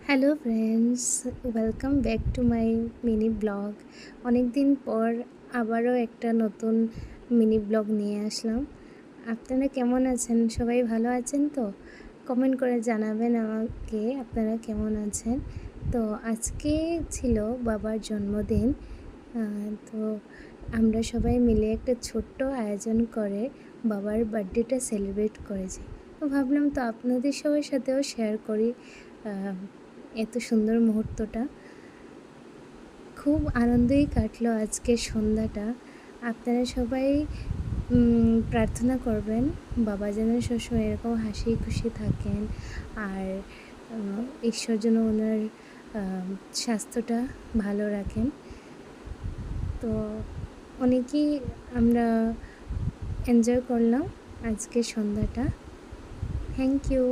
Hello friends, welcome back to my mini blog. অনেক দিন পর আবারও একটা নতুন মিনি ব্লগ নিয়ে আসলাম। আপনারা কেমন আছেন? সবাই ভালো আছেন তো? কমেন্ট করে জানাবেন আমাকে আপনারা কেমন আছেন। তো আজকে ছিল বাবার জন্মদিন। তো আমরা সবাই মিলে একটা ছোট্ট আয়োজন করে বাবার বার্থডেটা সেলিব্রেট করেছি। তো ভাবলাম তো আপনাদের সবার সাথেও শেয়ার করি এত সুন্দর মুহূর্তটা। খুব আনন্দেই কাটলো আজকের সন্ধ্যাটা। আপনারা সবাই প্রার্থনা করবেন বাবা যেন সবসময় এরকম হাসি খুশি থাকেন, আর ঈশ্বর যেন ওনার স্বাস্থ্যটা ভালো রাখেন। তো অনেকেই আমরা এনজয় করলাম আজকের সন্ধ্যাটা। Thank you.